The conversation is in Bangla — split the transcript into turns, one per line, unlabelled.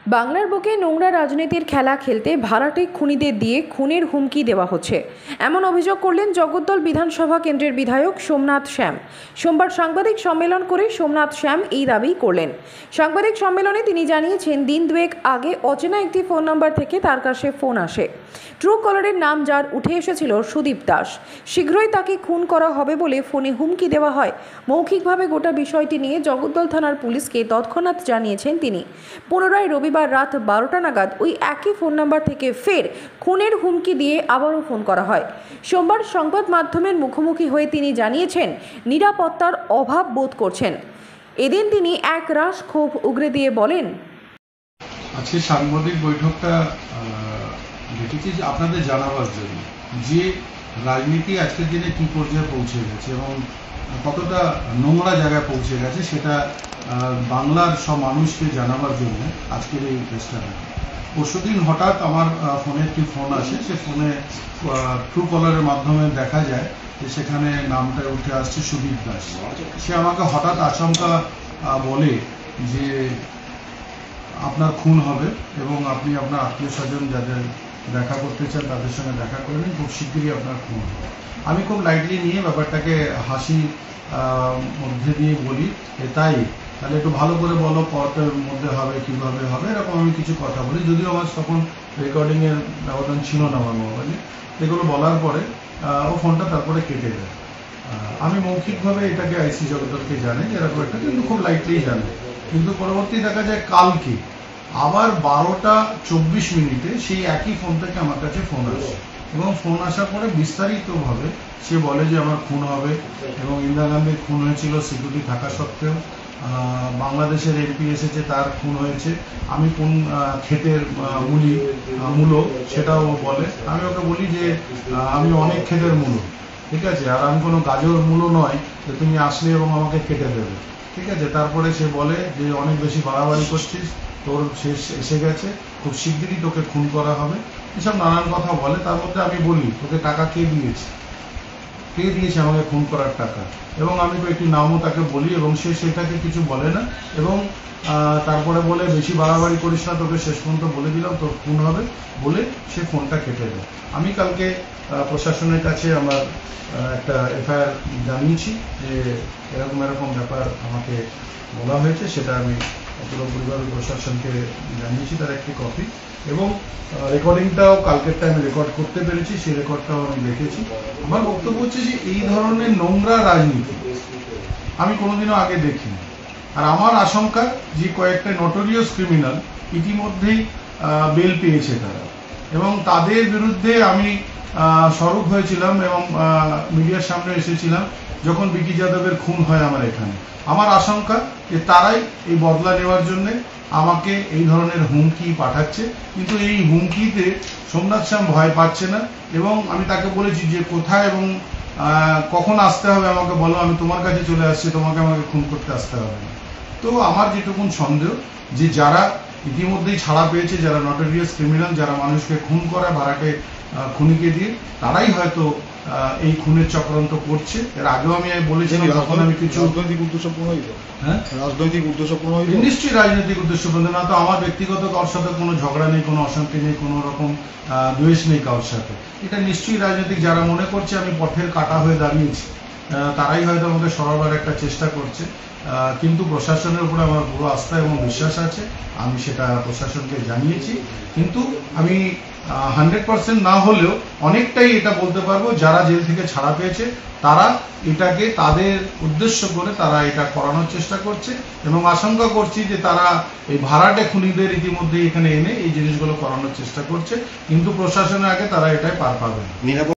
বাংলার বুকে নোংরা রাজনীতির খেলা খেলতে ভাড়াটে খুনিদের দিয়ে খুনের হুমকি দেওয়া হচ্ছে, এমন অভিযোগ করলেন জগদ্দল বিধানসভা কেন্দ্রের বিধায়ক সোমনাথ শ্যাম। সোমবার সাংবাদিক সম্মেলন করে সোমনাথ শ্যাম এই দাবি করলেন। সাংবাদিক সম্মেলনে তিনি জানিয়েছেন, দিন দুয়েক আগে অচেনা একটি ফোন নাম্বার থেকে তার কাছে ফোন আসে। ট্রু কলারের নাম যার উঠে এসেছিল সুদীপ দাস। শীঘ্রই তাকে খুন করা হবে বলে ফোনে হুমকি দেওয়া হয়। মৌখিকভাবে গোটা বিষয়টি নিয়ে জগদ্দল থানার পুলিশকে তৎক্ষণাৎ জানিয়েছেন তিনি। পুনরায় রবিবার রাত 12টা নাগাদ ওই একই ফোন নাম্বার থেকে ফের খুনের হুমকি দিয়ে আবারও ফোন করা হয়। সোমবার সংবাদ মাধ্যমের মুখোমুখি হয়ে তিনি জানিয়েছেন, নিরাপত্তার অভাব বোধ করছেন। এদিন তিনি এক রাশ ক্ষোভ উগরে দিয়ে বলেন,
আজকে সাংবাদিক বৈঠকটা ডেকেছি যে আপনাদের জানাবার জন্য যে রাজনীতি আজকের দিনে কি পর্যায়ে পৌঁছে গেছে এবং কতটা নোংরা জায়গায় পৌঁছে গেছে সেটা বাংলার সব মানুষকে জানাবার জন্য আজকের এই চেষ্টা। পরশুদিন হঠাৎ আমার ফোনে একটি ফোন আসে, সে ফোনে ট্রু কলারের মাধ্যমে দেখা যায় যে সেখানে নামটা উঠে আসছে সুদীপ দাস। সে আমাকে হঠাৎ আচমকা বলে যে আপনার খুন হবে এবং আপনি আপনার আত্মীয় স্বজন যাদের দেখা করতে চান তাদের সঙ্গে দেখা করে নিন, খুব শীঘ্রই আপনার খুন হবে। আমি খুব লাইটলি নিয়ে ব্যাপারটাকে হাসি মধ্যে দিয়ে বলি, তাই তাহলে একটু ভালো করে বলো কতের মধ্যে হবে, কিভাবে হবে, এরকম আমি কিছু কথা বলি। যদিও আমার তখন রেকর্ডিংয়ের ব্যবধান ছিল না আমার মোবাইলে। এগুলো বলার পরে ও ফোনটা তারপরে কেটে দেয়। আমি মৌখিকভাবে এটাকে আইসি জগদ্দলকে জানাই এরকম একটা, কিন্তু খুব লাইটলি জানে। কিন্তু পরবর্তী দেখা যায় কালকে আবার 12টা 24 মিনিটে সেই একই ফোন থেকে আমার কাছে ফোন আসে এবং ফোন আসার পরে বিস্তারিতভাবে সে বলে যে আমার খুন হবে এবং ইন্দিরা গান্ধীর খুন হয়েছিল সিকিউরিটি থাকা সত্ত্বেও, বাংলাদেশের এমপি এসেছে তার খুন হয়েছে, আমি কোন ক্ষেতের মূলো সেটাও বলে। আমি ওকে বলি যে আমি অনেক ক্ষেতের মূলো, ঠিক আছে, আর আমি কোনো গাজর মূলো নয় যে তুমি আসলে এবং আমাকে কেটে দেবে, ঠিক আছে। তারপরে সে বলে যে অনেক বেশি বাড়াবাড়ি করছিস, তোর শেষ এসে গেছে, খুব শিগগিরই তোকে খুন করা হবে, এসব নানান কথা বলে। তার মধ্যে আমি বলি তোকে টাকা কে দিয়েছে আমাকে খুন করার টাকা, এবং আমি একটি নামও তাকে বলি এবং সে সেটাকে কিছু বলে না এবং তারপরে বলে বেশি বাড়াবাড়ি করিস না, তোকে শেষ পর্যন্ত বলে দিলাম তোর খুন হবে বলে সে ফোনটা কেটে দেয়। আমি কালকে প্রশাসনের কাছে আমার একটা এফআইআর জানিয়েছি যে এরকম ব্যাপার আমাকে বলা হয়েছে, সেটা আমি পুরোপুরিভাবে প্রশাসনকে জানিয়েছি, তার একটি কপি, এবং রেকর্ডিংটাও কালকেরটা আমি রেকর্ড করতে পেরেছি, সেই রেকর্ডটাও আমি দেখেছি। আমার বক্তব্য হচ্ছে যে এই ধরনের নোংরা রাজনীতি আমি কোনোদিনও আগে দেখিনি। আর আমার আশঙ্কা যে কয়েকটা নটোরিয়াস ক্রিমিনাল ইতিমধ্যেই বেল পেয়েছে তারা, এবং তাদের বিরুদ্ধে আমি সরব হয়েছিলাম এবং মিডিয়ার সামনে এসেছিলাম যখন বিকি যাদবের খুন হয় আমার এখানে। আমার আশঙ্কা যে তারাই এই বদলা নেওয়ার জন্য আমাকে এই ধরনের হুমকি পাঠাচ্ছে, কিন্তু এই হুমকিতে সোমনাথ শ্যাম ভয় পাচ্ছে না এবং আমি তাকে বলেছি যে কোথায় এবং কখন আসতে হবে আমাকে বলো, আমি তোমার কাছে চলে আসছি, আমাকে খুন করতে আসতে হবে না। তো আমার যেটুকুন সন্দেহ যে যারা ইতিমধ্যেই ছাড়া পেয়েছে, যারা নটোরিয়াস ক্রিমিনাল, যারা মানুষকে খুন করে ভাড়াটে খুনিকে দিয়ে, তারাই হয়তো এই খুনের চক্রান্ত করছে। এর আগেও আমি বলেছিলাম, তখন আমি কিছু
রাজনৈতিক উদ্দেশ্যপূর্ণ হইতো, হ্যাঁ রাজনৈতিক উদ্দেশ্যপূর্ণ হইতো,
নিশ্চয়ই রাজনৈতিক উদ্দেশ্যপূর্ণ না। তো আমার ব্যক্তিগত কারোর সাথে কোনো ঝগড়া নেই, কোনো অশান্তি নেই, কোনো রকম দ্বেষ নেই কারোর সাথে। এটা নিশ্চয়ই রাজনৈতিক। যারা মনে করছে আমি পথের কাটা হয়ে দাঁড়িয়েছি তারাই হয়তো আমাকে সরাবার একটা চেষ্টা করছে, কিন্তু প্রশাসনের উপরে আমার পুরো আস্থা এবং বিশ্বাস আছে। আমি সেটা প্রশাসনকে জানিয়েছি, কিন্তু আমি 100% না হলেও অনেকটাই এটা বলতে পারবো যারা জেল থেকে ছাড়া পেয়েছে তারা এটাকে তাদের উদ্দেশ্য করে তারা এটা করানোর চেষ্টা করছে, এবং আশঙ্কা করছি যে তারা এই ভাড়াটে খুনিদের ইতিমধ্যে এখানে এনে এই জিনিসগুলো করানোর চেষ্টা করছে, কিন্তু প্রশাসনের আগে তারা এটাই পার পাবে না।